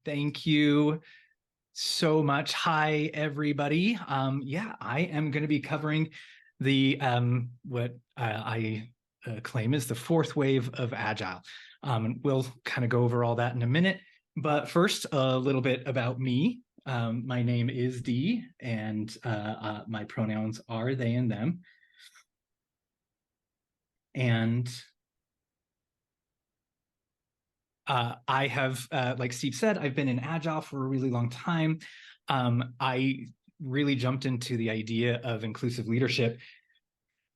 Thank you so much. Hi, everybody. Yeah, I am going to be covering the what I claim is the fourth wave of Agile. We'll kind of go over all that in a minute. But first, a little bit about me. My name is Dee, and my pronouns are they and them. And I have, like Steve said, I've been in Agile for a really long time. I really jumped into the idea of inclusive leadership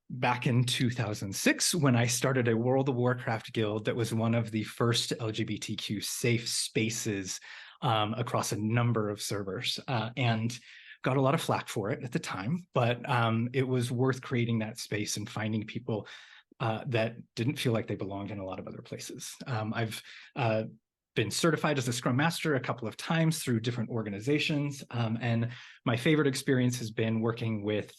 back in 2006 when I started a World of Warcraft guild that was one of the first LGBTQ safe spaces across a number of servers, and got a lot of flack for it at the time, but it was worth creating that space and finding people that didn't feel like they belonged in a lot of other places. I've been certified as a Scrum Master a couple of times through different organizations. And my favorite experience has been working with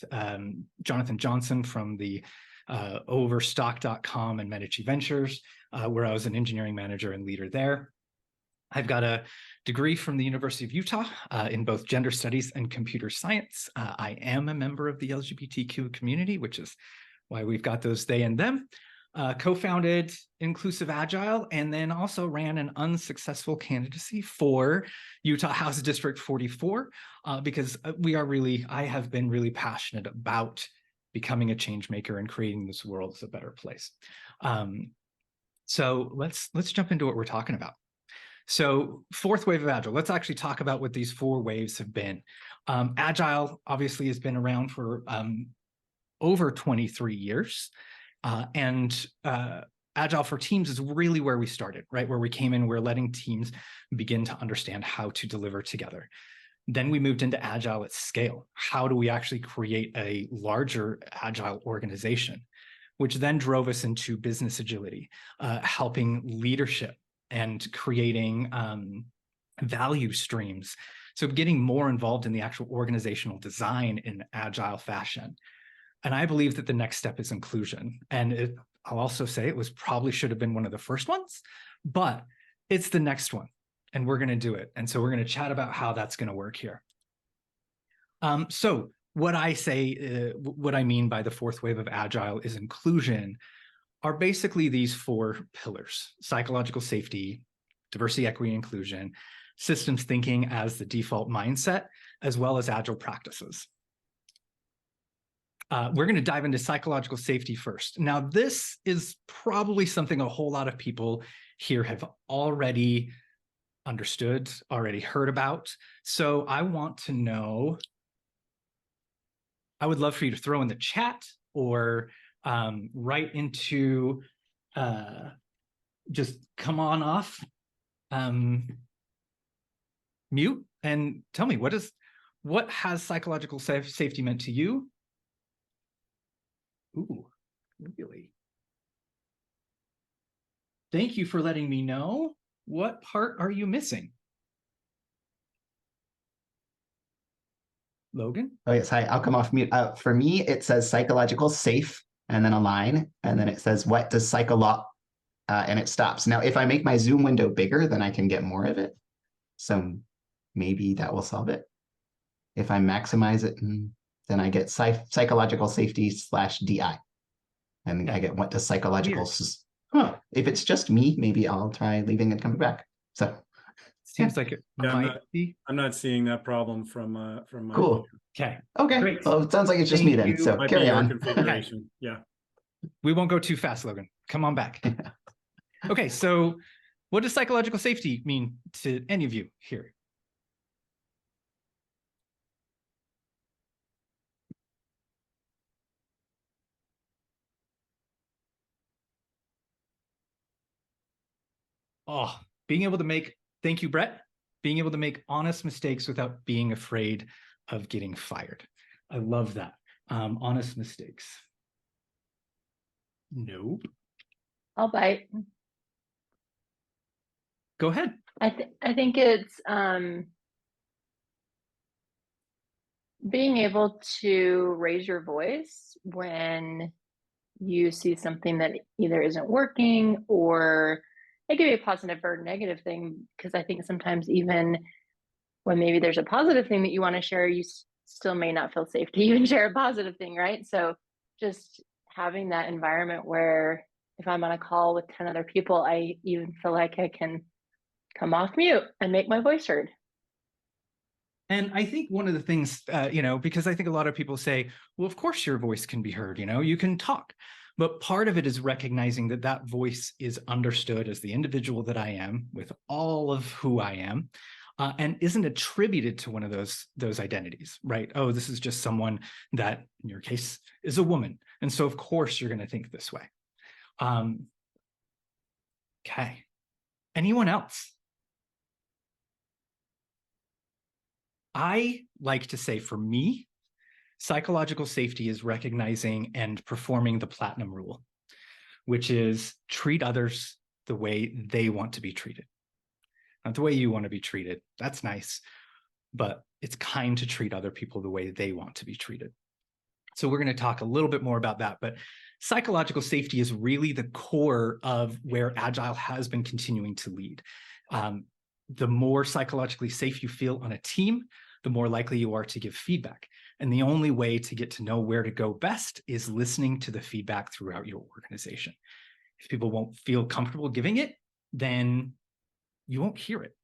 Jonathan Johnson from the Overstock.com and Medici Ventures, where I was an engineering manager and leader there. I've got a degree from the University of Utah in both gender studies and computer science. I am a member of the LGBTQ community, which is why we've got those they and them. Co-founded Inclusive Agile, and then also ran an unsuccessful candidacy for Utah House District 44, because I have been really passionate about becoming a change maker and creating this world as a better place. So let's jump into what we're talking about. So fourth wave of Agile, let's actually talk about what these four waves have been. Agile obviously has been around for over 23 years. And Agile for Teams is really where we started, right? Where we came in, we're letting teams begin to understand how to deliver together. Then we moved into Agile at scale. How do we actually create a larger Agile organization? Which then drove us into business agility, helping leadership and creating value streams. So getting more involved in the actual organizational design in Agile fashion. And I believe that the next step is inclusion. And I'll also say it probably should have been one of the first ones, but it's the next one and we're going to do it. And so we're going to chat about how that's going to work here. So what I say, what I mean by the fourth wave of Agile is inclusion are basically these four pillars: psychological safety, diversity, equity, inclusion, systems thinking as the default mindset, as well as Agile practices. We're going to dive into psychological safety first. Now, this is probably something a whole lot of people here have already understood, already heard about. So I want to know, I would love for you to throw in the chat or write into, just come on off mute and tell me, what has psychological safety meant to you? Ooh, really? Thank you for letting me know. What part are you missing? Logan? Oh, yes. Hi, I'll come off mute. For me, it says psychological safe and then a line, and then it says, what does and it stops. Now, if I make my Zoom window bigger, then I can get more of it. So maybe that will solve it. If I maximize it, then I get psychological safety / DI. And I get what does psychological, if it's just me, maybe I'll try leaving and coming back. So seems like it might be. I'm not seeing that problem from my cool. view. Okay. Okay. Great. Well, it sounds like it's just me then. So Might carry be your on. configuration. Yeah. We won't go too fast, Logan. Come on back. Okay, so what does psychological safety mean to any of you here? Oh, being able to make, thank you, Brett, being able to make honest mistakes without being afraid of getting fired. I love that. Honest mistakes. Nope. I'll bite. Go ahead. I think it's being able to raise your voice when you see something that either isn't working, or it could be a positive or negative thing, because I think sometimes even when maybe there's a positive thing that you want to share, you still may not feel safe to even share a positive thing, right? So just having that environment where if I'm on a call with 10 other people, I even feel like I can come off mute and make my voice heard. And I think one of the things, because I think a lot of people say, well, of course your voice can be heard, you can talk. But part of it is recognizing that that voice is understood as the individual that I am with all of who I am, and isn't attributed to one of those identities, right? Oh, this is just someone that, in your case, is a woman. And so, of course, you're going to think this way. Okay. Anyone else? I like to say, for me, psychological safety is recognizing and performing the platinum rule, which is treat others the way they want to be treated. Not the way you want to be treated. That's nice, but it's kind to treat other people the way they want to be treated. So we're going to talk a little bit more about that, but psychological safety is really the core of where Agile has been continuing to lead. The more psychologically safe you feel on a team, the more likely you are to give feedback. And the only way to get to know where to go best is listening to the feedback throughout your organization. If people won't feel comfortable giving it, then you won't hear it.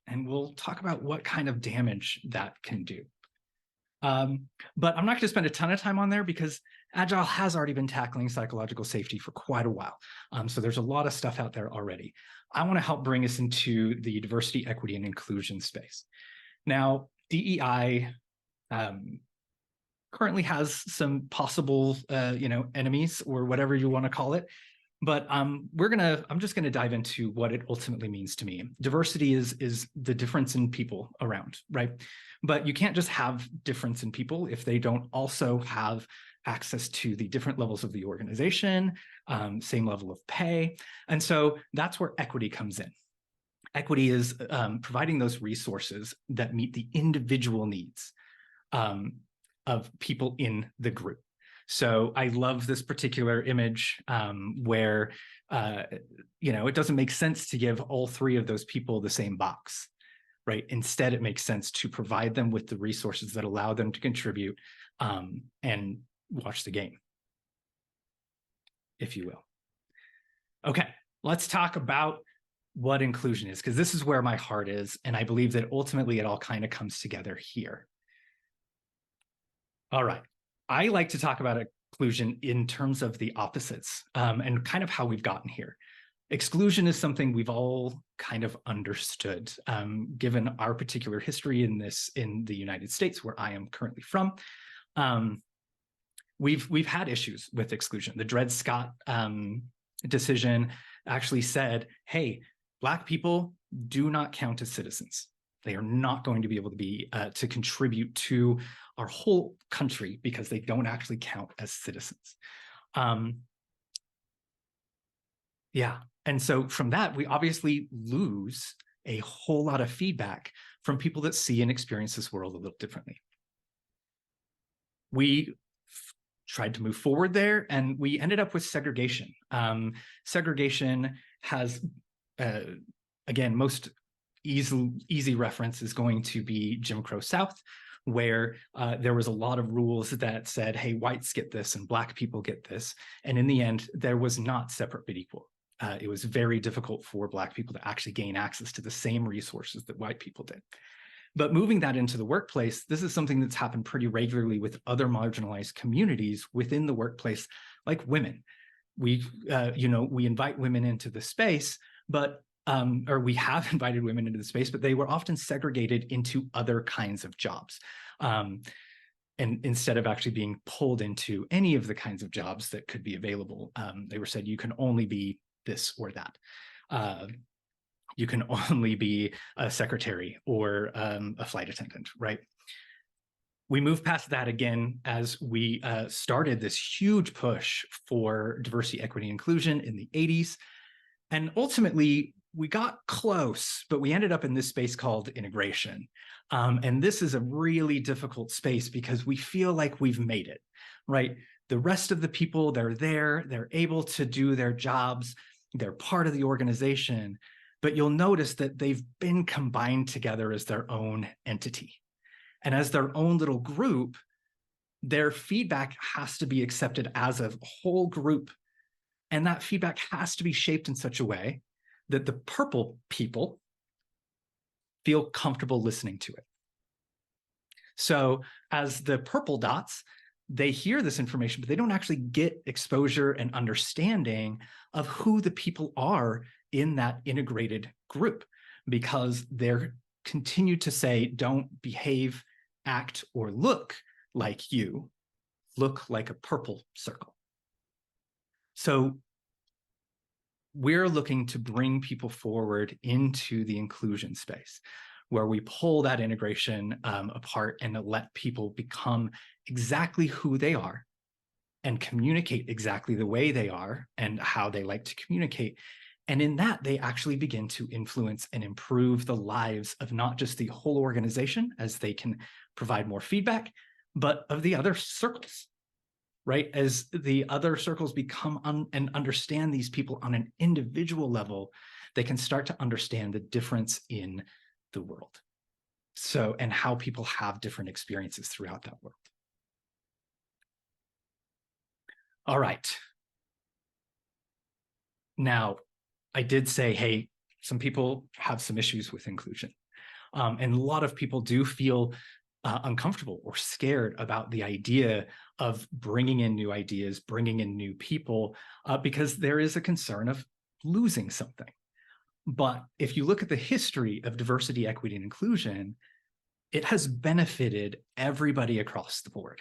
And we'll talk about what kind of damage that can do. But I'm not going to spend a ton of time on there because Agile has already been tackling psychological safety for quite a while. So there's a lot of stuff out there already. I want to help bring us into the diversity, equity, and inclusion space. Now, DEI currently has some possible, enemies or whatever you want to call it. But I'm just gonna dive into what it ultimately means to me. Diversity is the difference in people around, right? But you can't just have difference in people if they don't also have access to the different levels of the organization, same level of pay. And so that's where equity comes in. Equity is providing those resources that meet the individual needs of people in the group. So I love this particular image where, it doesn't make sense to give all three of those people the same box, right? Instead, it makes sense to provide them with the resources that allow them to contribute and watch the game, if you will. Okay, let's talk about what inclusion is, because this is where my heart is. And I believe that ultimately it all kind of comes together here. All right. I like to talk about inclusion in terms of the opposites and kind of how we've gotten here. Exclusion is something we've all kind of understood, given our particular history in the United States, where I am currently from. We've had issues with exclusion. The Dred Scott decision actually said, hey, Black people do not count as citizens. They are not going to be able to be to contribute to our whole country because they don't actually count as citizens. And so from that, we obviously lose a whole lot of feedback from people that see and experience this world a little differently. We tried to move forward there, and we ended up with segregation. Segregation has, again, most easy reference is going to be Jim Crow South, where there was a lot of rules that said, hey, whites get this and Black people get this. And in the end, there was not separate but equal. It was very difficult for Black people to actually gain access to the same resources that white people did. But moving that into the workplace, this is something that's happened pretty regularly with other marginalized communities within the workplace, like women. We invite women into the space, but or we have invited women into the space, but they were often segregated into other kinds of jobs. And instead of actually being pulled into any of the kinds of jobs that could be available, they were said, you can only be this or that. You can only be a secretary or a flight attendant, right? We moved past that again as we started this huge push for diversity, equity, inclusion in the 80s. And ultimately, we got close, but we ended up in this space called integration. And this is a really difficult space because we feel like we've made it, right? The rest of the people, they're there, they're able to do their jobs, they're part of the organization, but you'll notice that they've been combined together as their own entity. And as their own little group, their feedback has to be accepted as a whole group. And that feedback has to be shaped in such a way that the purple people feel comfortable listening to it. So as the purple dots, they hear this information, but they don't actually get exposure and understanding of who the people are in that integrated group, because they're continue to say, don't behave, act, or look like you, look like a purple circle. So we're looking to bring people forward into the inclusion space, where we pull that integration apart and let people become exactly who they are and communicate exactly the way they are and how they like to communicate. And in that, they actually begin to influence and improve the lives of not just the whole organization, as they can provide more feedback, but of the other circles, right? As the other circles become and understand these people on an individual level, they can start to understand the difference in the world. So, and how people have different experiences throughout that world. All right. Now, I did say, hey, some people have some issues with inclusion. And a lot of people do feel uncomfortable or scared about the idea of bringing in new ideas, bringing in new people, because there is a concern of losing something. But if you look at the history of diversity, equity, and inclusion, it has benefited everybody across the board.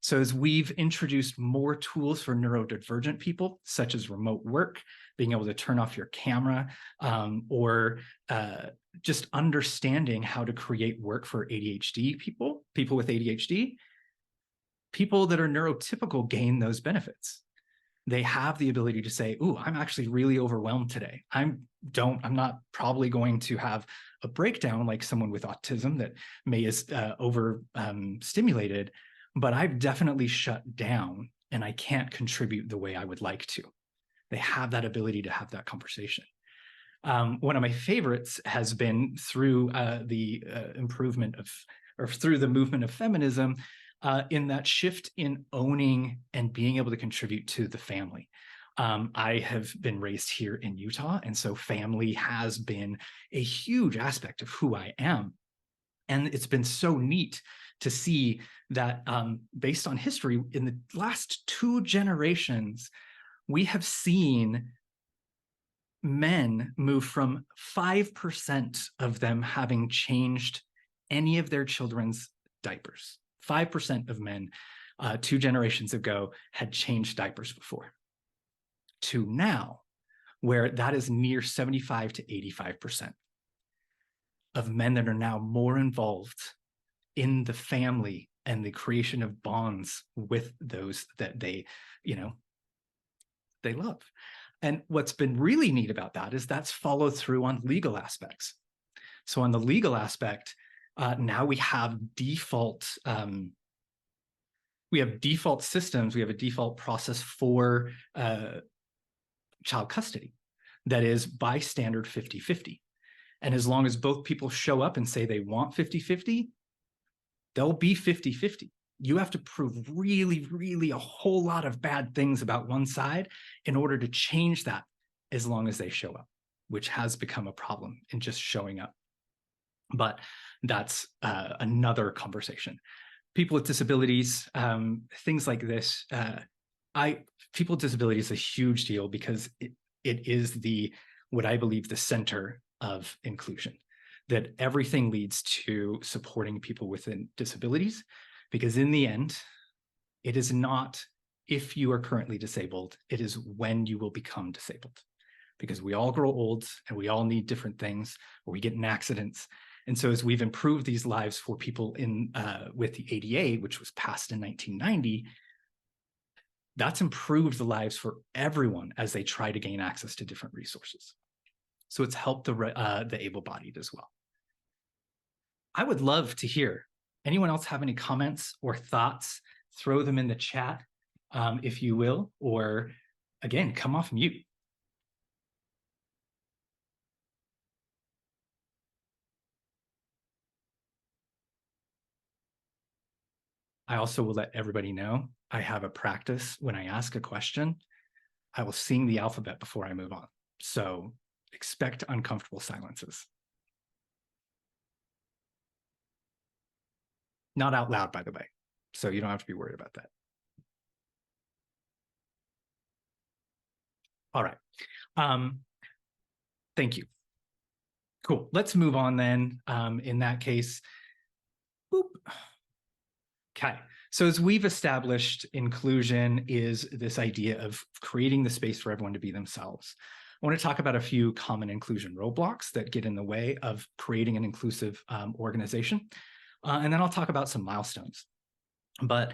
So as we've introduced more tools for neurodivergent people, such as remote work, being able to turn off your camera, or just understanding how to create work for ADHD people with ADHD, people that are neurotypical gain those benefits. They have the ability to say, ooh, I'm actually really overwhelmed today. I'm not probably going to have a breakdown like someone with autism that may is overstimulated, but I've definitely shut down and I can't contribute the way I would like to. They have that ability to have that conversation. One of my favorites has been through the improvement of, or through the movement of feminism, in that shift in owning and being able to contribute to the family. I have been raised here in Utah, and so family has been a huge aspect of who I am. And it's been so neat to see that based on history, in the last 2 generations, we have seen men move from 5% of them having changed any of their children's diapers. 5% of men 2 generations ago had changed diapers before, to now, where that is near 75 to 85% of men that are now more involved in the family and the creation of bonds with those that they love. And what's been really neat about that is that's followed through on legal aspects. So on the legal aspect, now we have default systems. We have a default process for child custody that is by standard 50-50. And as long as both people show up and say they want 50-50, they'll be 50-50. You have to prove really, really a whole lot of bad things about one side in order to change that, as long as they show up, which has become a problem in just showing up. But that's another conversation. People with disabilities, things like this. People with disabilities is a huge deal because it is what I believe the center of inclusion, that everything leads to supporting people with disabilities, because in the end, it is not if you are currently disabled, it is when you will become disabled, because we all grow old and we all need different things, or we get in accidents. And so as we've improved these lives for people with the ADA, which was passed in 1990, that's improved the lives for everyone as they try to gain access to different resources. So it's helped the able-bodied as well. I would love to hear, anyone else have any comments or thoughts? Throw them in the chat, if you will, or again, come off mute. I also will let everybody know I have a practice when I ask a question, I will sing the alphabet before I move on. So expect uncomfortable silences. Not out loud, by the way. So you don't have to be worried about that. All right. Thank you. Cool. Let's move on then. In that case, boop. Okay. So as we've established, inclusion is this idea of creating the space for everyone to be themselves. I want to talk about a few common inclusion roadblocks that get in the way of creating an inclusive organization. And then I'll talk about some milestones. But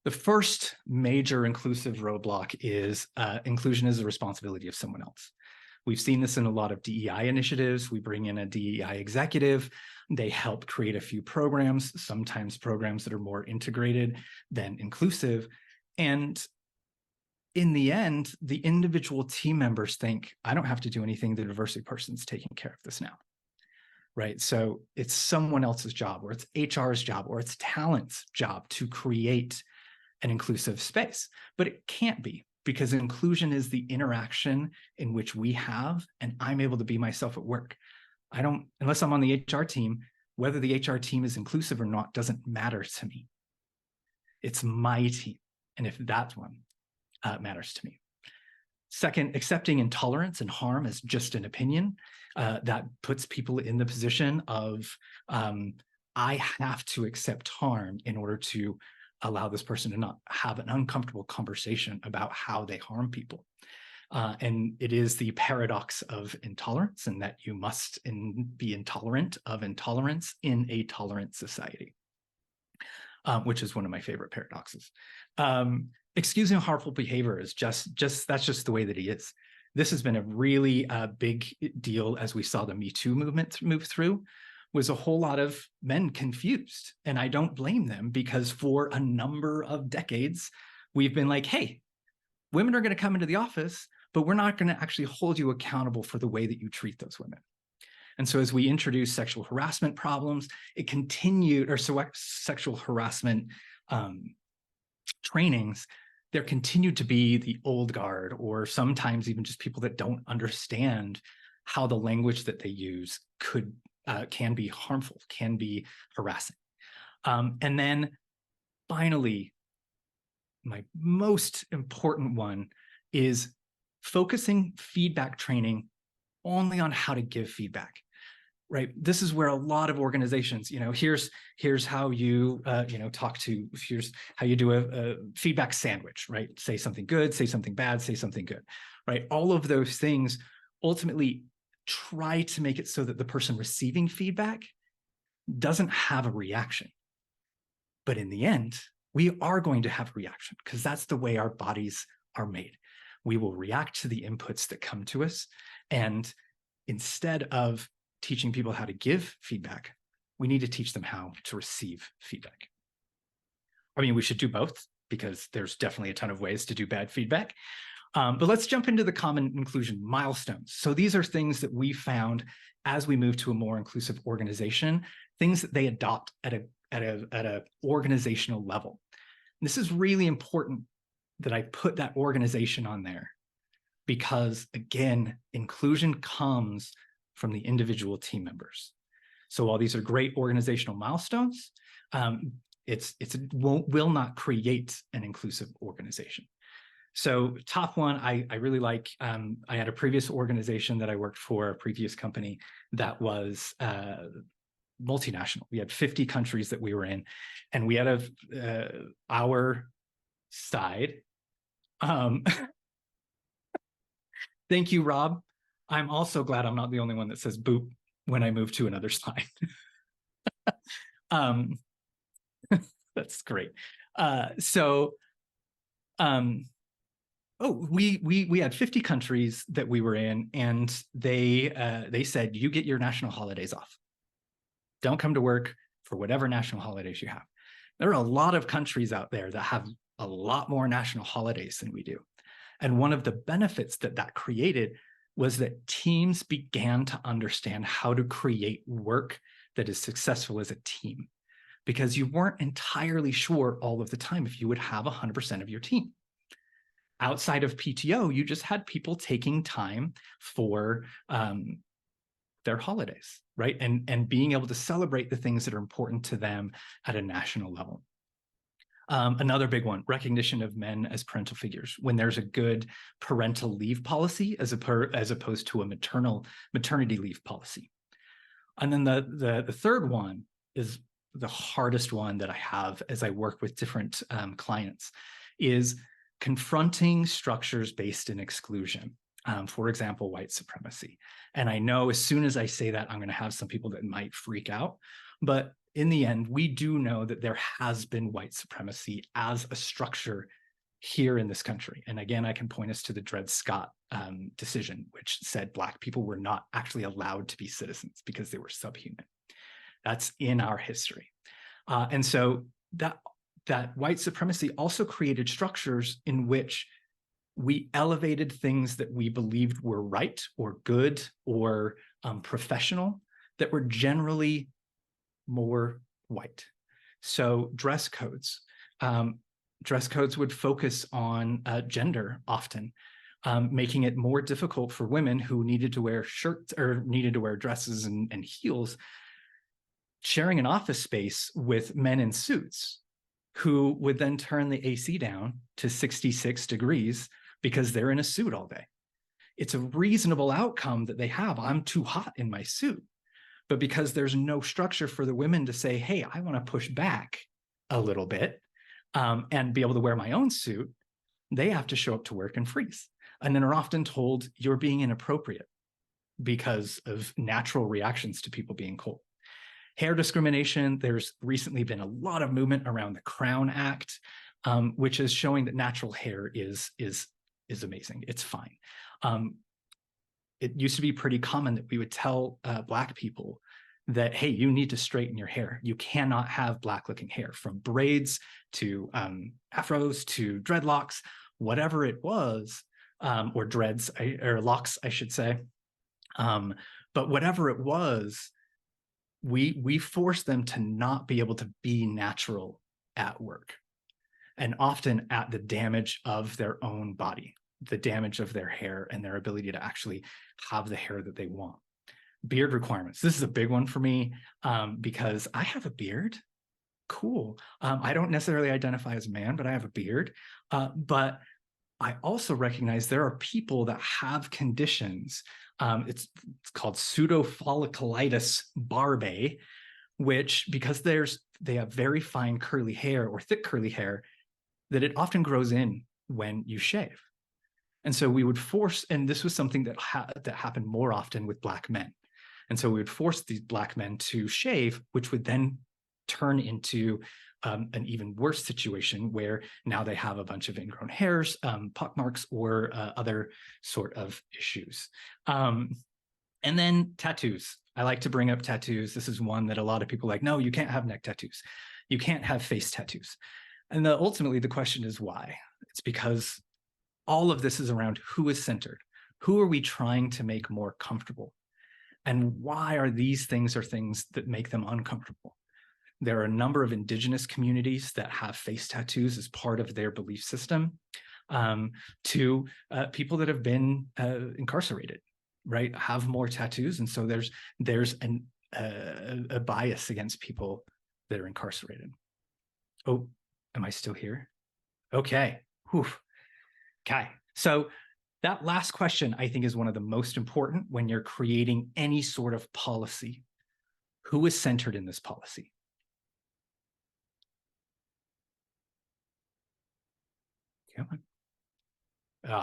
the first major inclusive roadblock is inclusion is the responsibility of someone else. We've seen this in a lot of DEI initiatives. We bring in a DEI executive. They help create a few programs, sometimes programs that are more integrated than inclusive. And in the end, the individual team members think, I don't have to do anything. The diversity person's taking care of this now, right? So it's someone else's job, or it's HR's job, or it's talent's job to create an inclusive space. But it can't be, because inclusion is the interaction in which we have, and I'm able to be myself at work. I don't, unless I'm on the HR team, whether the HR team is inclusive or not doesn't matter to me. It's my team. And if that one matters to me. Second, accepting intolerance and harm as just an opinion, that puts people in the position of, I have to accept harm in order to allow this person to not have an uncomfortable conversation about how they harm people. And it is the paradox of intolerance, and that you must be intolerant of intolerance in a tolerant society, which is one of my favorite paradoxes. Excusing harmful behavior is that's just the way that he is. This has been a really big deal as we saw the Me Too movement move through, was a whole lot of men confused. And I don't blame them, because for a number of decades, we've been like, hey, women are going to come into the office, but we're not going to actually hold you accountable for the way that you treat those women. And so as we introduced sexual harassment problems, it continued, or sexual harassment trainings, there continued to be the old guard, or sometimes even just people that don't understand how the language that they use can be harmful, can be harassing. And then finally, my most important one is focusing feedback training only on how to give feedback. Right. This is where a lot of organizations, here's how you, here's how you do a feedback sandwich, right? Say something good, say something bad, say something good, right? All of those things ultimately try to make it so that the person receiving feedback doesn't have a reaction. But in the end, we are going to have a reaction, because that's the way our bodies are made. We will react to the inputs that come to us. And instead of teaching people how to give feedback, we need to teach them how to receive feedback. I mean, we should do both, because there's definitely a ton of ways to do bad feedback. But let's jump into the common inclusion milestones. So these are things that we found as we move to a more inclusive organization, things that they adopt at a organizational level. And this is really important that I put that organization on there, because again, inclusion comes from the individual team members. So while these are great organizational milestones, it will not create an inclusive organization. So top one, I really like, I had a previous organization that I worked for, a previous company that was multinational. We had 50 countries that we were in, and we had our side. Thank you, Rob. I'm also glad I'm not the only one that says boop when I move to another slide. That's great. We had 50 countries that we were in, and they said, you get your national holidays off. Don't come to work for whatever national holidays you have. There are a lot of countries out there that have a lot more national holidays than we do. And one of the benefits that created was that teams began to understand how to create work that is successful as a team. because you weren't entirely sure all of the time if you would have 100% of your team. Outside of PTO, you just had people taking time for their holidays, right? And being able to celebrate the things that are important to them at a national level. Another big one, recognition of men as parental figures. When there's a good parental leave policy as opposed to a maternity leave policy. And then the third one is the hardest one that I have as I work with different clients, is confronting structures based in exclusion. For example, white supremacy. And I know as soon as I say that, I'm going to have some people that might freak out. But in the end, we do know that there has been white supremacy as a structure here in this country. And again, I can point us to the Dred Scott decision, which said Black people were not actually allowed to be citizens because they were subhuman. That's in our history. And so that white supremacy also created structures in which we elevated things that we believed were right or good or professional that were generally more white. So dress codes. Dress codes would focus on gender often, making it more difficult for women who needed to wear shirts or needed to wear dresses and heels, sharing an office space with men in suits who would then turn the AC down to 66 degrees because they're in a suit all day. It's a reasonable outcome that they have. I'm too hot in my suit. But because there's no structure for the women to say, hey, I want to push back a little bit and be able to wear my own suit, they have to show up to work and freeze. And then are often told you're being inappropriate because of natural reactions to people being cold. Hair discrimination, there's recently been a lot of movement around the Crown Act, which is showing that natural hair is amazing. It's fine. It used to be pretty common that we would tell Black people that, hey, you need to straighten your hair. You cannot have Black looking hair, from braids to afros to dreadlocks, whatever it was, or dreads or locks, I should say. But whatever it was, we forced them to not be able to be natural at work, and often at the damage of their own body, the damage of their hair and their ability to actually have the hair that they want. Beard requirements. This is a big one for me because I have a beard. Cool. I don't necessarily identify as a man, but I have a beard. But I also recognize there are people that have conditions. It's called pseudofolliculitis barbae, which, because they have very fine curly hair or thick curly hair, that it often grows in when you shave. And so we would force, and this was something that happened more often with Black men. And so we would force these Black men to shave, which would then turn into an even worse situation where now they have a bunch of ingrown hairs, pockmarks, or other sort of issues. And then tattoos. I like to bring up tattoos. This is one that a lot of people are like, no, you can't have neck tattoos. You can't have face tattoos. And ultimately the question is why? It's because all of this is around who is centered. Who are we trying to make more comfortable? And why are these things that make them uncomfortable? There are a number of indigenous communities that have face tattoos as part of their belief system, to people that have been incarcerated, right, have more tattoos. And so there's a bias against people that are incarcerated. Oh, am I still here? Okay. Whew. Okay. So that last question, I think, is one of the most important when you're creating any sort of policy. Who is centered in this policy? Come on.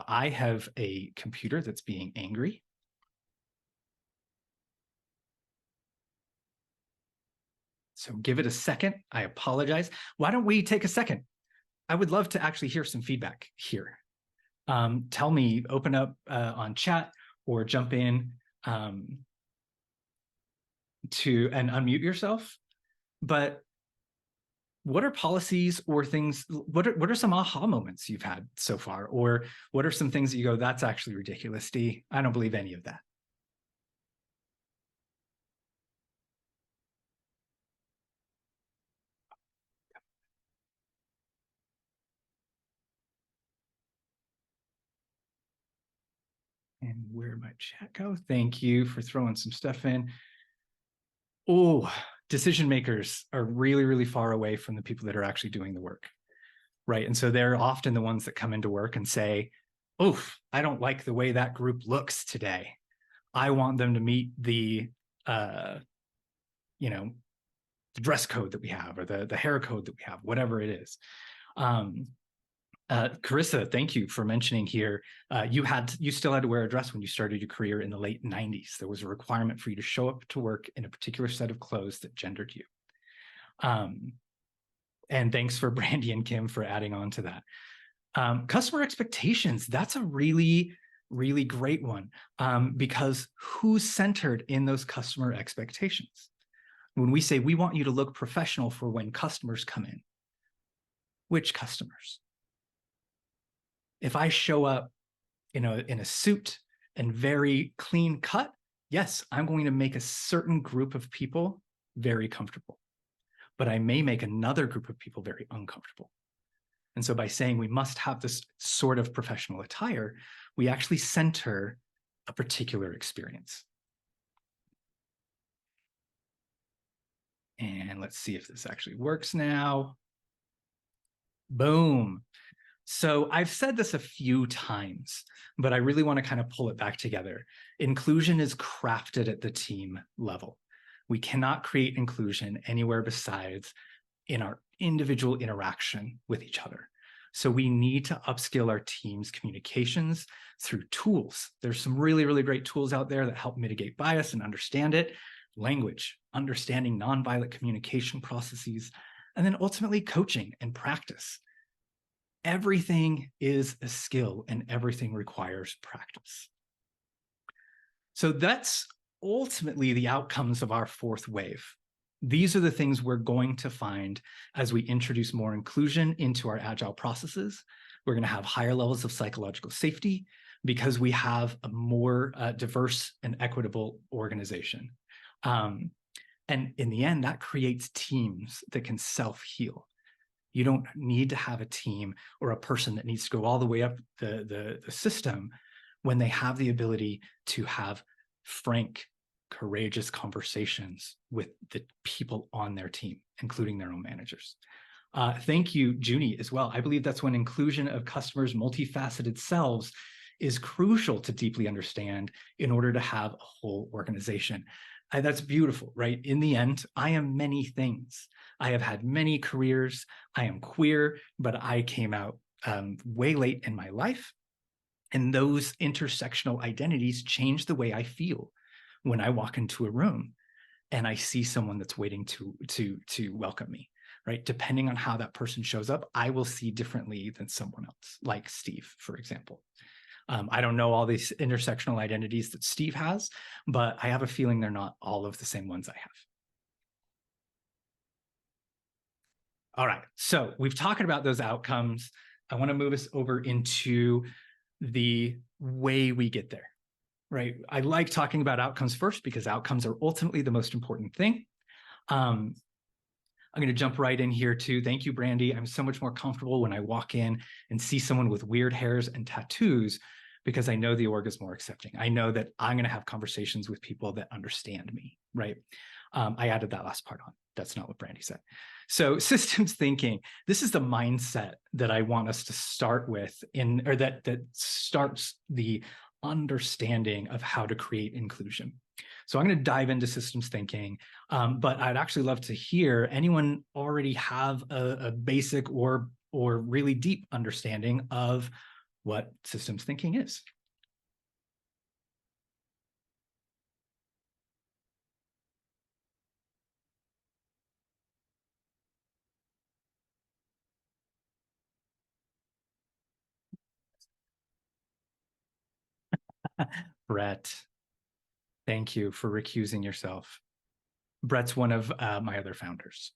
I have a computer that's being angry. So give it a second. I apologize. Why don't we take a second? I would love to actually hear some feedback here. Tell me, open up on chat or jump in and unmute yourself. But what are policies or things, what are some aha moments you've had so far? Or what are some things that you go, that's actually ridiculous, Dee? I don't believe any of that. And where'd my chat go? Thank you for throwing some stuff in. Oh, decision makers are really, really far away from the people that are actually doing the work, right? And so they're often the ones that come into work and say, oh, I don't like the way that group looks today. I want them to meet the, the dress code that we have, or the hair code that we have, whatever it is. Carissa, thank you for mentioning here. You still had to wear a dress when you started your career in the late 90s. There was a requirement for you to show up to work in a particular set of clothes that gendered you. And thanks for Brandy and Kim for adding on to that. Customer expectations, that's a really, really great one, because who's centered in those customer expectations? When we say we want you to look professional for when customers come in, which customers? If I show up in a suit and very clean cut, yes, I'm going to make a certain group of people very comfortable, but I may make another group of people very uncomfortable. And so by saying we must have this sort of professional attire, we actually center a particular experience. And let's see if this actually works now. Boom. So I've said this a few times, but I really want to kind of pull it back together. Inclusion is crafted at the team level. We cannot create inclusion anywhere besides in our individual interaction with each other. So we need to upskill our team's communications through tools. There's some really, really great tools out there that help mitigate bias and understand it. Language, understanding nonviolent communication processes, and then ultimately coaching and practice. Everything is a skill and everything requires practice. So that's ultimately the outcomes of our fourth wave. These are the things we're going to find as we introduce more inclusion into our agile processes. We're going to have higher levels of psychological safety because we have a more diverse and equitable organization. And in the end, that creates teams that can self-heal. You don't need to have a team or a person that needs to go all the way up the system when they have the ability to have frank, courageous conversations with the people on their team, including their own managers. Thank you, Junie, as well. I believe that's when inclusion of customers' multifaceted selves is crucial to deeply understand in order to have a whole organization. That's beautiful, right? In the end, I am many things. I have had many careers. I am queer, but I came out way late in my life. And those intersectional identities change the way I feel when I walk into a room and I see someone that's waiting to welcome me, right? Depending on how that person shows up, I will see differently than someone else, like Steve, for example. I don't know all these intersectional identities that Steve has, but I have a feeling they're not all of the same ones I have. All right, so we've talked about those outcomes. I want to move us over into the way we get there, right? I like talking about outcomes first because outcomes are ultimately the most important thing. I'm going to jump right in here too. Thank you, Brandy. I'm so much more comfortable when I walk in and see someone with weird hairs and tattoos because I know the org is more accepting. I know that I'm going to have conversations with people that understand me, right? I added that last part on. That's not what Brandy said. So systems thinking, this is the mindset that I want us to start with that starts the understanding of how to create inclusion. So I'm going to dive into systems thinking, but I'd actually love to hear anyone already have a basic or really deep understanding of what systems thinking is. Brett, thank you for recusing yourself. Brett's one of my other founders.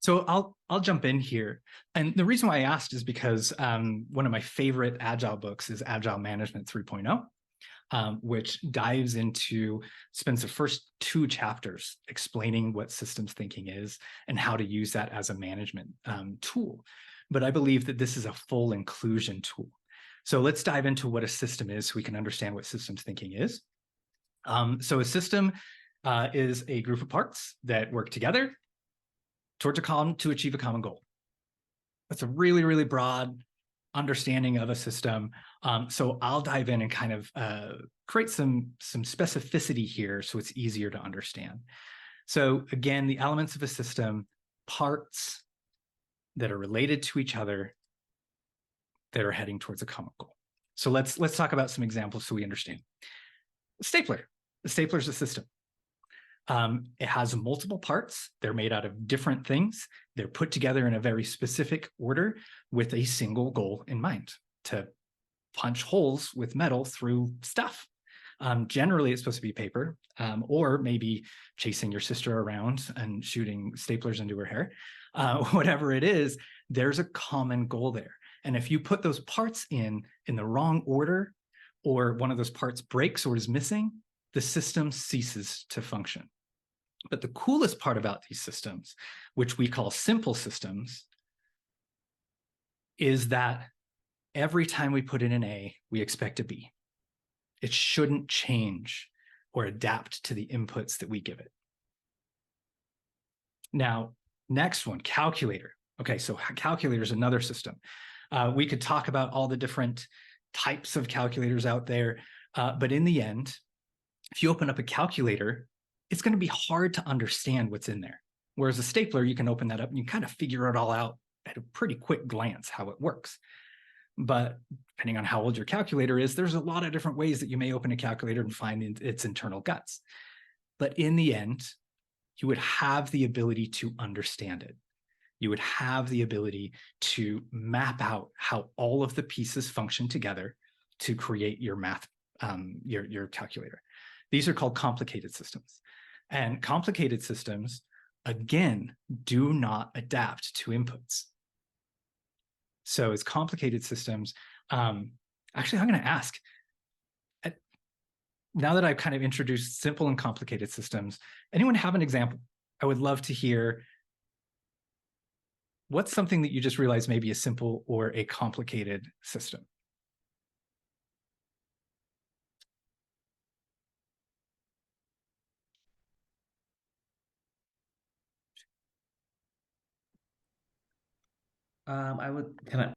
So I'll jump in here. And the reason why I asked is because one of my favorite Agile books is Agile Management 3.0, which spends the first 2 chapters explaining what systems thinking is and how to use that as a management tool. But I believe that this is a full inclusion tool. So let's dive into what a system is so we can understand what systems thinking is. So a system is a group of parts that work together to achieve a common goal. That's a really, really broad understanding of a system. So I'll dive in and kind of create some specificity here so it's easier to understand. So again, the elements of a system, parts that are related to each other that are heading towards a common goal. So let's talk about some examples so we understand. Stapler. The stapler is a system. It has multiple parts. They're made out of different things. They're put together in a very specific order with a single goal in mind, to punch holes with metal through stuff. Generally, it's supposed to be paper, or maybe chasing your sister around and shooting staplers into her hair. Whatever it is, there's a common goal there. And if you put those parts in the wrong order, or one of those parts breaks or is missing, the system ceases to function. But the coolest part about these systems, which we call simple systems, is that every time we put in an A, we expect a B. It shouldn't change or adapt to the inputs that we give it. Now, next one, calculator. Okay, so calculator is another system. We could talk about all the different types of calculators out there, but in the end, if you open up a calculator, it's going to be hard to understand what's in there. Whereas a stapler, you can open that up and you kind of figure it all out at a pretty quick glance how it works. But depending on how old your calculator is, there's a lot of different ways that you may open a calculator and find its internal guts. But in the end, you would have the ability to understand it. You would have the ability to map out how all of the pieces function together to create your math, your calculator. These are called complicated systems. And complicated systems, again, do not adapt to inputs. So as complicated systems, actually, I'm going to ask, now that I've kind of introduced simple and complicated systems, anyone have an example? I would love to hear what's something that you just realized may be a simple or a complicated system. Can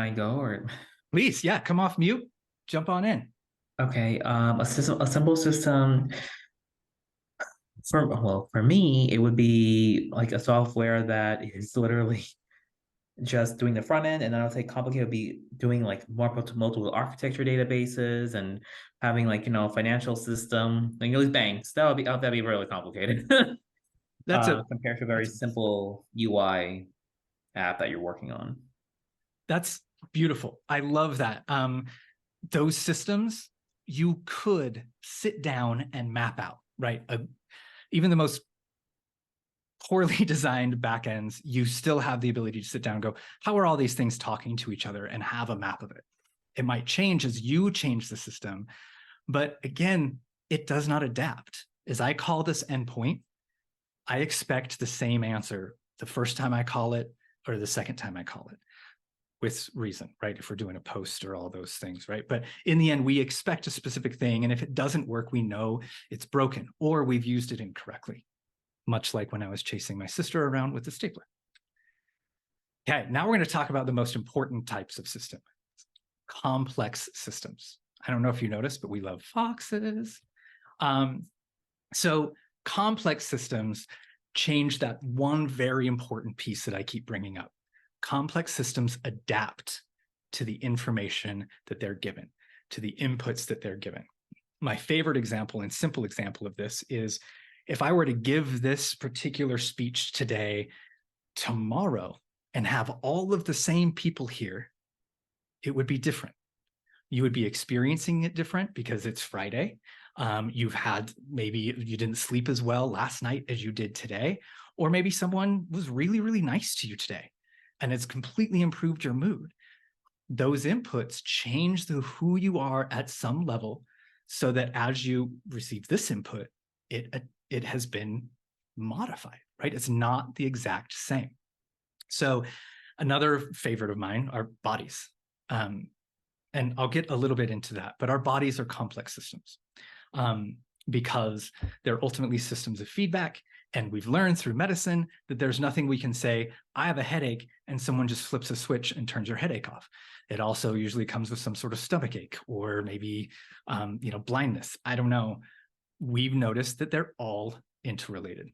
I go or? Please, yeah, come off mute, jump on in. Okay, a simple system for me, it would be like a software that is literally just doing the front end, and then I would say complicated would be doing like multiple architecture databases and having like financial system, like those banks. That'd be really complicated. That's compared to a very simple UI app that you're working on. That's beautiful. I love that. Those systems, you could sit down and map out, right? Even the most poorly designed backends, you still have the ability to sit down and go, how are all these things talking to each other, and have a map of it. It might change as you change the system, but again, it does not adapt. As I call this endpoint, I expect the same answer the first time I call it or the second time I call it, with reason, right? If we're doing a post or all those things, right? But in the end, we expect a specific thing, and if it doesn't work, we know it's broken or we've used it incorrectly, much like when I was chasing my sister around with the stapler. Okay, now we're going to talk about the most important types of systems, complex systems. I don't know if you noticed, but we love foxes. So complex systems change that one very important piece that I keep bringing up. Complex systems adapt to the information that they're given, to the inputs that they're given. My favorite example and simple example of this is if I were to give this particular speech today, tomorrow, and have all of the same people here, it would be different. You would be experiencing it different because it's Friday. You've had, maybe you didn't sleep as well last night as you did today, or maybe someone was really, really nice to you today, and it's completely improved your mood. Those inputs change who you are at some level, so that as you receive this input, it has been modified, right? It's not the exact same. So another favorite of mine are bodies. And And I'll get a little bit into that, but our bodies are complex systems because they're ultimately systems of feedback. And we've learned through medicine that there's nothing we can say, I have a headache, and someone just flips a switch and turns your headache off. It also usually comes with some sort of stomach ache or maybe, blindness. I don't know. We've noticed that they're all interrelated.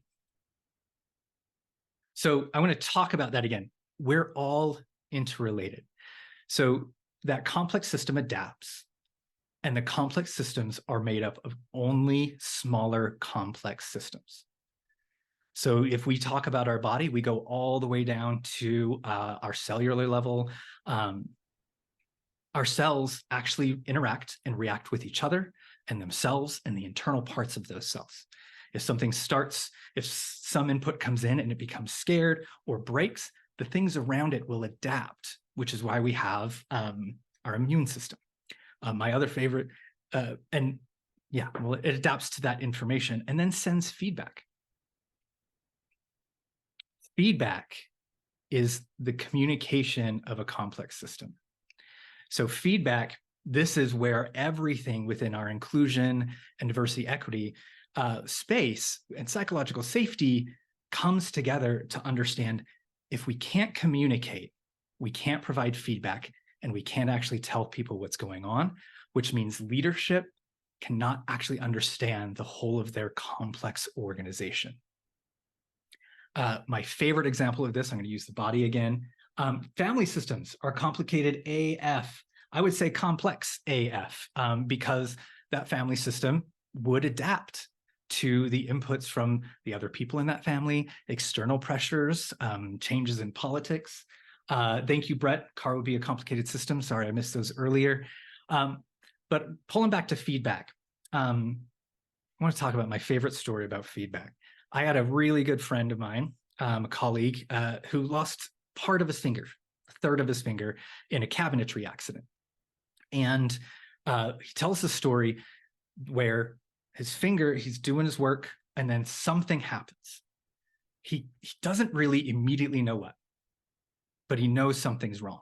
So I want to talk about that again. We're all interrelated. So that complex system adapts, and the complex systems are made up of only smaller complex systems. So if we talk about our body, we go all the way down to our cellular level. Our cells actually interact and react with each other and themselves and the internal parts of those cells. If something starts, if some input comes in and it becomes scared or breaks, the things around it will adapt, which is why we have our immune system. My other favorite, it adapts to that information and then sends feedback. Feedback is the communication of a complex system. So feedback, this is where everything within our inclusion and diversity equity space and psychological safety comes together to understand if we can't communicate, we can't provide feedback, and we can't actually tell people what's going on, which means leadership cannot actually understand the whole of their complex organization. My favorite example of this, I'm going to use the body again. Family systems are complicated AF. I would say complex AF because that family system would adapt to the inputs from the other people in that family, external pressures, changes in politics. Thank you, Brett. CAR would be a complicated system. Sorry, I missed those earlier. But pulling back to feedback, I want to talk about my favorite story about feedback. I had a really good friend of mine, a colleague, who lost part of his finger, a third of his finger, in a cabinetry accident. And he tells a story where his finger, he's doing his work, and then something happens. He doesn't really immediately know what, but he knows something's wrong.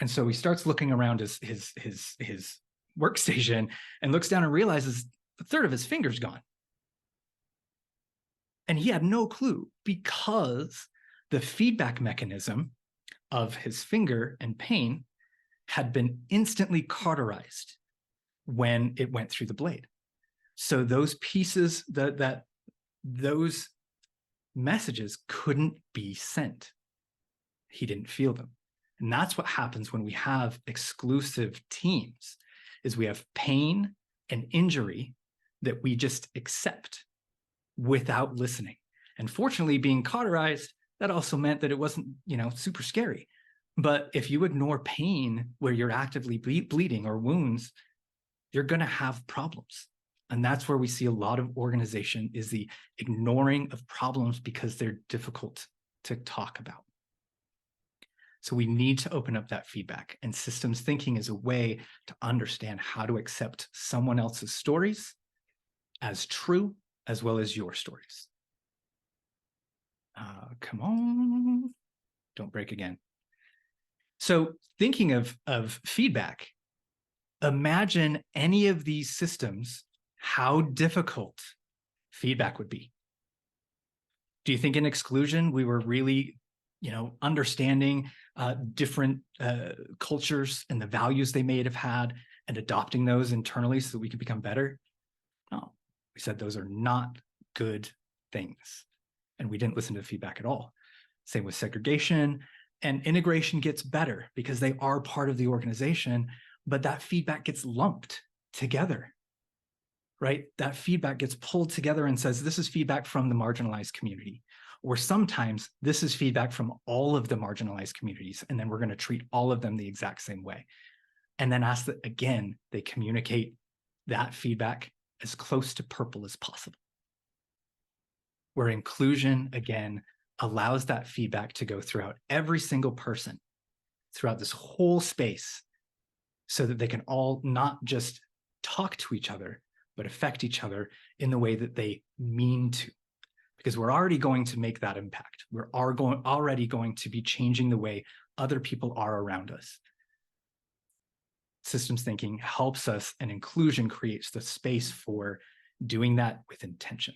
And so he starts looking around his workstation and looks down and realizes a third of his finger's gone. And he had no clue because the feedback mechanism of his finger and pain had been instantly cauterized when it went through the blade. So those pieces, those messages couldn't be sent. He didn't feel them. And that's what happens when we have exclusive teams, is we have pain and injury that we just accept without listening. And fortunately, being cauterized, that also meant that it wasn't, super scary. But if you ignore pain where you're actively bleeding or wounds, you're going to have problems. And that's where we see a lot of organization is the ignoring of problems because they're difficult to talk about. So we need to open up that feedback, and systems thinking is a way to understand how to accept someone else's stories as true, as well as your stories. Come on, don't break again. So thinking of feedback, imagine any of these systems, how difficult feedback would be. Do you think in exclusion, we were really, understanding different cultures and the values they may have had and adopting those internally so that we could become better? No, we said those are not good things. And we didn't listen to the feedback at all. Same with segregation, and integration gets better because they are part of the organization, but that feedback gets lumped together, right? That feedback gets pulled together and says, this is feedback from the marginalized community. Or sometimes this is feedback from all of the marginalized communities, and then we're going to treat all of them the exact same way. And then ask that, again, they communicate that feedback as close to purple as possible. Where inclusion, again, allows that feedback to go throughout every single person, throughout this whole space, so that they can all not just talk to each other, but affect each other in the way that they mean to. Because we're already going to make that impact. We're already going to be changing the way other people are around us. systems thinking helps us, and inclusion creates the space for doing that with intention.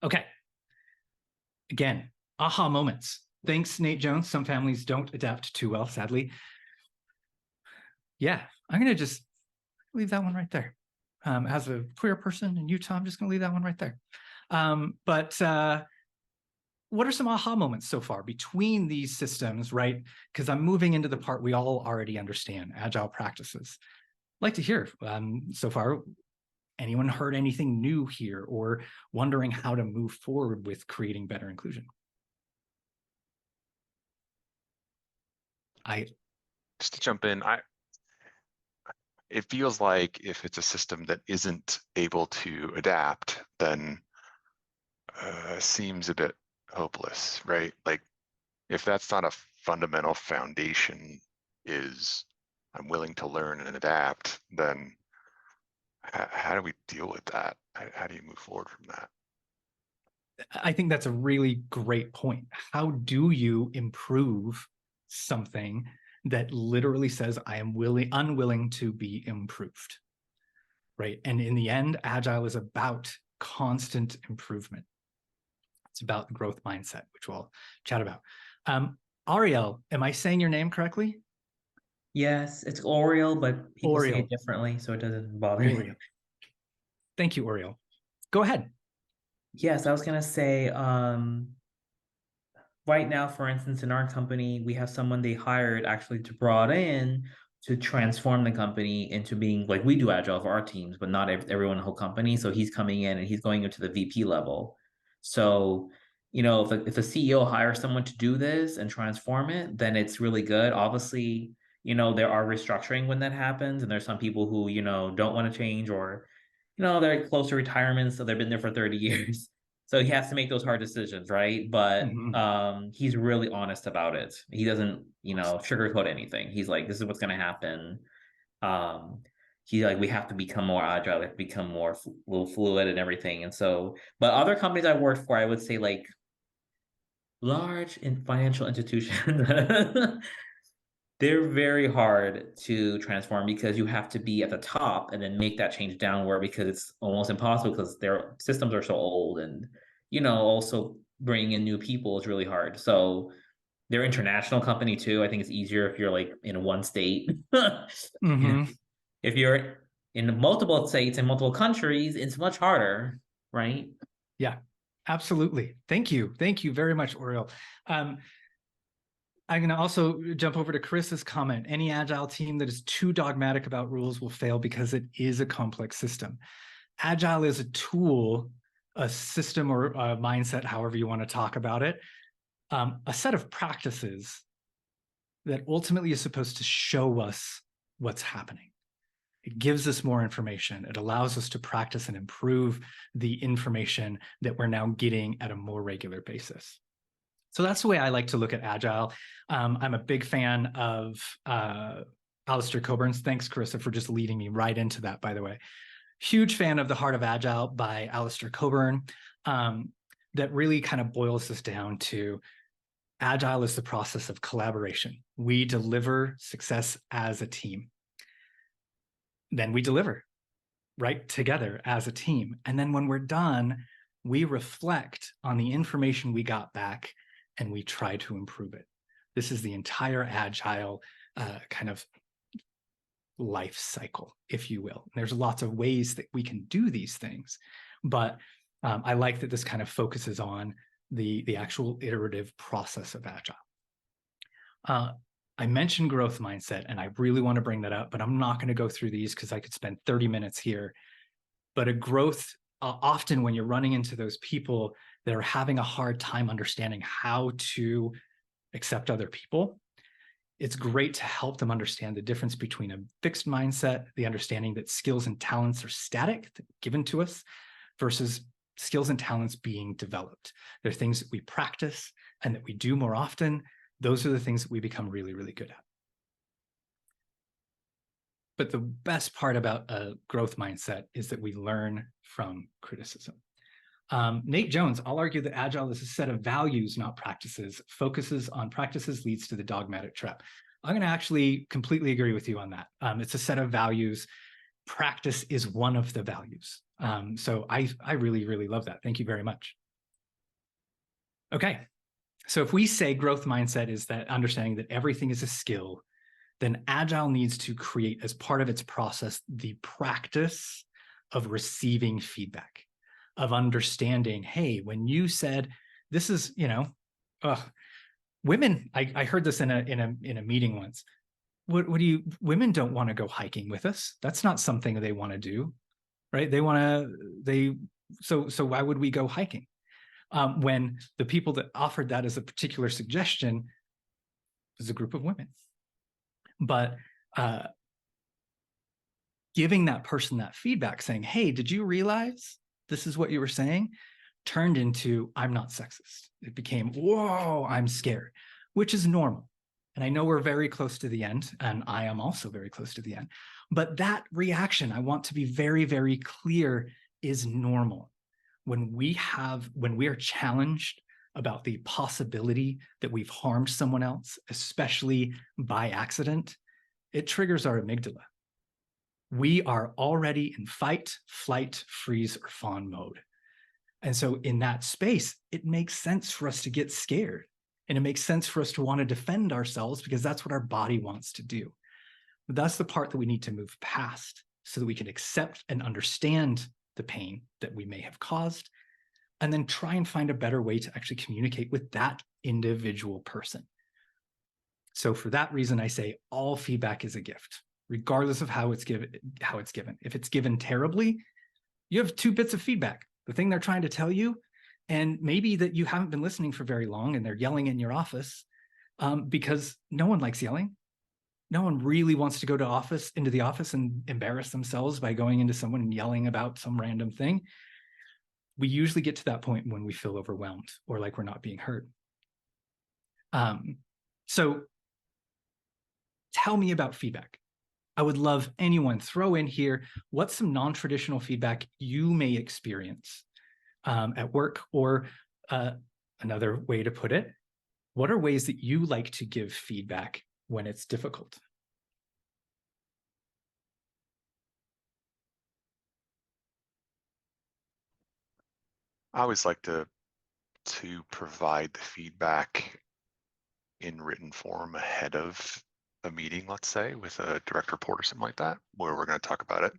Okay. Again, aha moments. Thanks, Nate Jones. Some families don't adapt too well, sadly. Yeah, I'm going to just leave that one right there. As a queer person in Utah, I'm just going to leave that one right there. What are some aha moments so far between these systems, right? Because I'm moving into the part we all already understand, agile practices. I'd like to hear so far, anyone heard anything new here or wondering how to move forward with creating better inclusion? Just to jump in, it feels like if it's a system that isn't able to adapt, then seems a bit hopeless, right? Like if that's not a fundamental foundation, is I'm willing to learn and adapt, then how do we deal with that? How do you move forward from that? I think that's a really great point. How do you improve something that literally says I am unwilling to be improved, right? And in the end, Agile is about constant improvement. It's about the growth mindset, which we'll chat about. Ariel, am I saying your name correctly? Yes, it's Oriole, but people say Oriole. it differently, so it doesn't bother me. Oriel. Thank you, Oriel. Go ahead. Yes, I was gonna say, right now, for instance, in our company, we have someone they hired actually to brought in to transform the company into being like we do agile for our teams, but not everyone in the whole company. So he's coming in and he's going into the VP level. So, you know, if the CEO hires someone to do this and transform it, then it's really good. Obviously, you know, there are restructuring when that happens, and there's some people who, you know, don't want to change or, you know, they're close to retirement, so they've been there for 30 years. So he has to make those hard decisions, right? But he's really honest about it. He doesn't, you know, sugarcoat anything. He's like, this is what's going to happen. He's like, we have to become more agile, like become more little fluid and everything. And so, but other companies I worked for, I would say like large and financial institutions, they're very hard to transform because you have to be at the top and then make that change downward because it's almost impossible because their systems are so old, and you know, also bringing in new people is really hard. So they're an international company too. I think it's easier if you're like in one state. If you're in multiple states and multiple countries, it's much harder, right? Yeah, absolutely. Thank you. Thank you very much, Oriel. I'm going to also jump over to Chris's comment. Any agile team that is too dogmatic about rules will fail because it is a complex system. Agile is a tool, a system, or a mindset, however you want to talk about it, a set of practices that ultimately is supposed to show us what's happening. It gives us more information. It allows us to practice and improve the information that we're now getting at a more regular basis. So that's the way I like to look at Agile. I'm a big fan of Alistair Coburn's. Thanks, Carissa, for just leading me right into that, by the way. Huge fan of The Heart of Agile by Alistair Coburn. That really kind of boils this down to Agile is the process of collaboration. We deliver success as a team. Then we deliver, right, together as a team. And then when we're done, we reflect on the information we got back and we try to improve it. This is the entire Agile kind of life cycle, if you will. There's lots of ways that we can do these things, but I like that this kind of focuses on the actual iterative process of Agile. I mentioned growth mindset, and I really want to bring that up, but I'm not going to go through these because I could spend 30 minutes here. But a growth, often when you're running into those people that are having a hard time understanding how to accept other people, it's great to help them understand the difference between a fixed mindset, the understanding that skills and talents are static, given to us, versus skills and talents being developed. They're things that we practice and that we do more often. Those are the things that we become really, really good at. But the best part about a growth mindset is that we learn from criticism. Nate Jones, I'll argue that Agile is a set of values, not practices. Focuses on practices leads to the dogmatic trap. I'm going to actually completely agree with you on that. It's a set of values. Practice is one of the values. So I really, really love that. Thank you very much. Okay. So if we say growth mindset is that understanding that everything is a skill, then Agile needs to create as part of its process the practice of receiving feedback, of understanding, hey, when you said this is, women, I heard this in a meeting once. What do you, women don't want to go hiking with us. That's not something they want to do, right? So why would we go hiking? When the people that offered that as a particular suggestion was a group of women. But giving that person that feedback, saying, hey, did you realize this is what you were saying, turned into, I'm not sexist. It became, whoa, I'm scared, which is normal. And I know we're very close to the end, and I am also very close to the end. But that reaction, I want to be very, very clear, is normal. When we are challenged about the possibility that we've harmed someone else, especially by accident, it triggers our amygdala. We are already in fight, flight, freeze, or fawn mode. And so in that space, it makes sense for us to get scared. And it makes sense for us to want to defend ourselves because that's what our body wants to do. But that's the part that we need to move past so that we can accept and understand the pain that we may have caused, and then try and find a better way to actually communicate with that individual person. So for that reason, I say all feedback is a gift, regardless of how it's given. If it's given terribly, you have 2 bits of feedback. The thing they're trying to tell you, and maybe that you haven't been listening for very long and they're yelling in your office, because no one likes yelling. No one really wants to go into the office and embarrass themselves by going into someone and yelling about some random thing. We usually get to that point when we feel overwhelmed or like we're not being heard. So tell me about feedback. I would love anyone throw in here, what's some non-traditional feedback you may experience at work, or another way to put it, what are ways that you like to give feedback when it's difficult? I always like to provide the feedback in written form ahead of a meeting, let's say, with a direct report or something like that, where we're going to talk about it.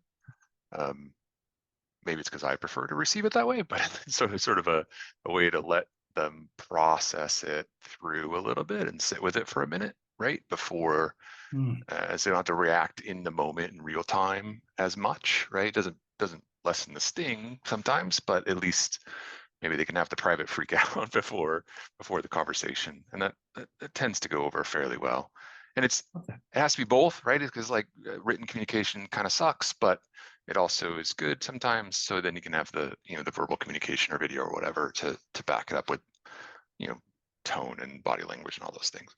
Maybe it's because I prefer to receive it that way, but so it's sort of a way to let them process it through a little bit and sit with it for a minute, right? Before, so they don't have to react in the moment in real time as much, right? It doesn't lessen the sting sometimes, but at least maybe they can have the private freak out before the conversation, and that tends to go over fairly well. And it has to be both, right? Because like written communication kind of sucks, but it also is good sometimes. So then you can have the verbal communication or video or whatever to back it up with tone and body language and all those things.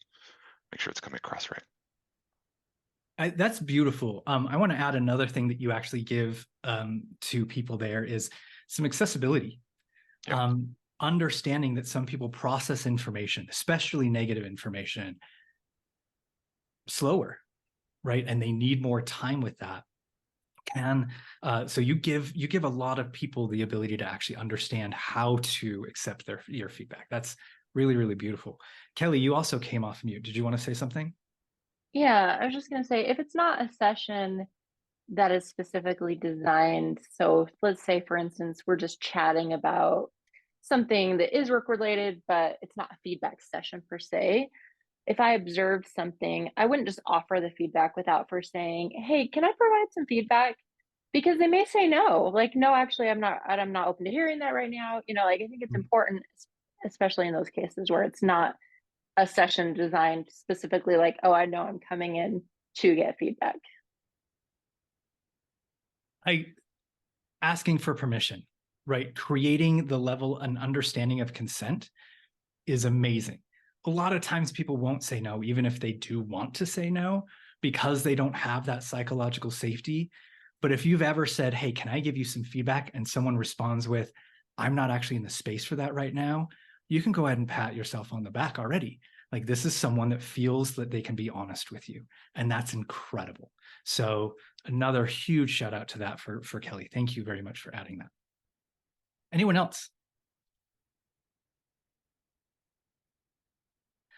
Make sure it's coming across right. That's beautiful. I want to add another thing that you actually give to people there is some accessibility. Yep. Understanding that some people process information, especially negative information, slower, right? And they need more time with that. So you give a lot of people the ability to actually understand how to accept your feedback. That's really, really beautiful. Kelly, you also came off mute. Did you want to say something? Yeah, I was just going to say, if it's not a session that is specifically designed, so let's say, for instance, we're just chatting about something that is work related, but it's not a feedback session per se. If I observe something, I wouldn't just offer the feedback without first saying, hey, can I provide some feedback? Because they may say no, like, no, actually, I'm not open to hearing that right now. I think it's important, especially in those cases where it's not a session designed specifically like, oh, I know I'm coming in to get feedback. Asking for permission, right? Creating the level and understanding of consent is amazing. A lot of times people won't say no, even if they do want to say no, because they don't have that psychological safety. But if you've ever said, hey, can I give you some feedback? And someone responds with, I'm not actually in the space for that right now, you can go ahead and pat yourself on the back already. Like, this is someone that feels that they can be honest with you. And that's incredible. So another huge shout out to that for Kelly. Thank you very much for adding that. Anyone else?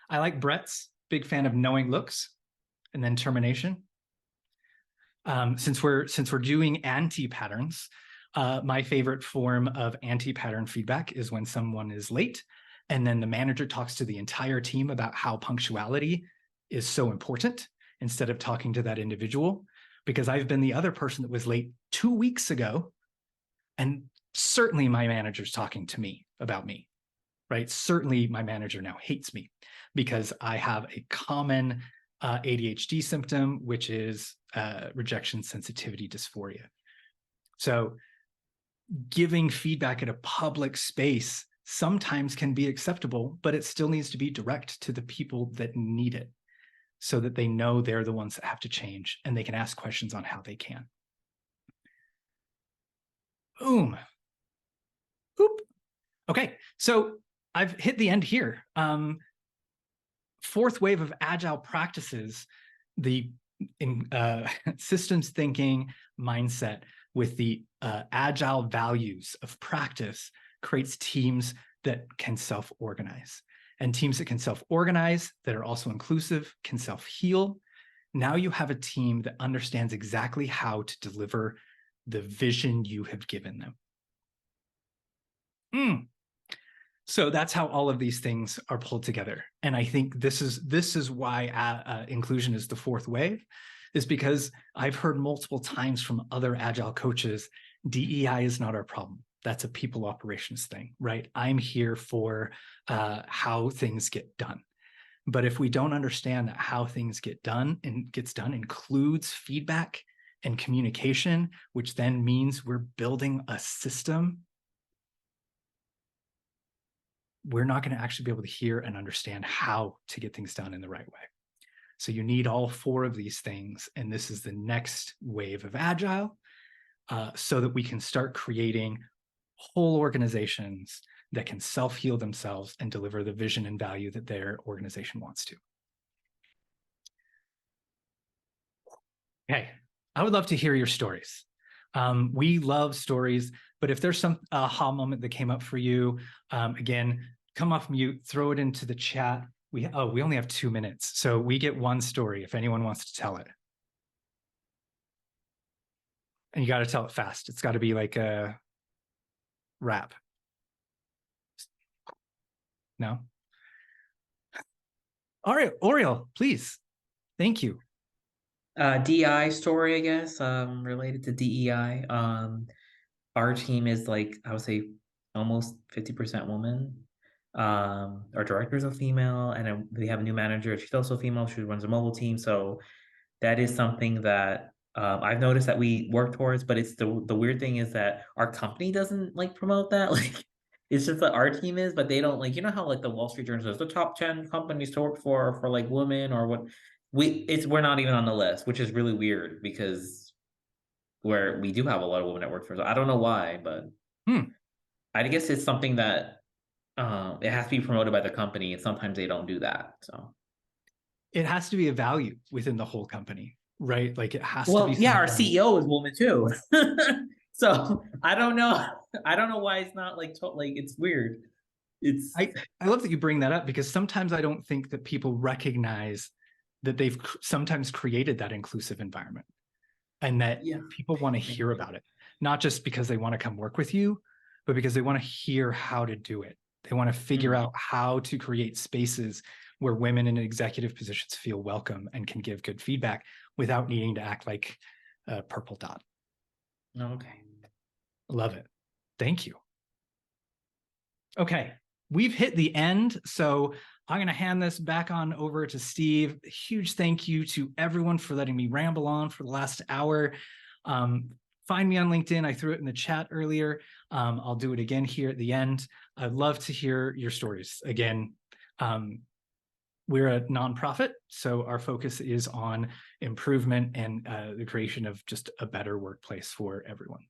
I like Brett's, big fan of knowing looks and then termination. Since we're doing anti-patterns, my favorite form of anti-pattern feedback is when someone is late and then the manager talks to the entire team about how punctuality is so important instead of talking to that individual. Because I've been the other person that was late 2 weeks ago, and certainly my manager's talking to me about me, right? Certainly my manager now hates me because I have a common ADHD symptom, which is rejection sensitivity dysphoria. So giving feedback at a public space sometimes can be acceptable, but it still needs to be direct to the people that need it so that they know they're the ones that have to change and they can ask questions on how they can. Boom. Oop. Okay, so I've hit the end here. Fourth wave of agile practices, the systems thinking mindset with the agile values of practice creates teams that can self-organize. And teams that can self-organize, that are also inclusive, can self-heal. Now you have a team that understands exactly how to deliver the vision you have given them. So that's how all of these things are pulled together. And I think this is why inclusion is the fourth wave, is because I've heard multiple times from other agile coaches, DEI is not our problem. That's a people operations thing, right? I'm here for how things get done. But if we don't understand that how things get done and gets done includes feedback and communication, which then means we're building a system, we're not going to actually be able to hear and understand how to get things done in the right way. So you need all four of these things. And this is the next wave of Agile, so that we can start creating whole organizations that can self-heal themselves and deliver the vision and value that their organization wants to. Okay, I would love to hear your stories. We love stories, but if there's some aha moment that came up for you, again, come off mute, throw it into the chat. We only have 2 minutes, so we get one story if anyone wants to tell it. And you got to tell it fast. It's got to be like a rap. No? Oriel, please. Thank you. DEI story, I guess, related to DEI. Our team is like, I would say almost 50% woman. Our directors are female, and then we have a new manager. She's also female. She runs a mobile team. So that is something that I've noticed that we work towards, but it's the weird thing is that our company doesn't like promote that. Like, it's just that our team is, but they don't, like, you know how like the Wall Street Journal says the top 10 companies to work for like women or what. We're not even on the list, which is really weird because we do have a lot of women that work for us. I don't know why, but I guess it's something that it has to be promoted by the company, and sometimes they don't do that. So it has to be a value within the whole company, right? Like, it has to be. Yeah, our CEO is woman too. So I don't know. I don't know why it's not like it's weird. I love that you bring that up, because sometimes I don't think that people recognize that they've sometimes created that inclusive environment, and that people want to hear about it, not just because they want to come work with you, but because they want to hear how to do it. They want to figure out how to create spaces where women in executive positions feel welcome and can give good feedback without needing to act like a purple dot. Okay. Love it. Thank you. Okay, we've hit the end, so I'm going to hand this back on over to Steve. Huge thank you to everyone for letting me ramble on for the last hour. Find me on LinkedIn. I threw it in the chat earlier. I'll do it again here at the end. I'd love to hear your stories. Again, we're a nonprofit, so our focus is on improvement and the creation of just a better workplace for everyone.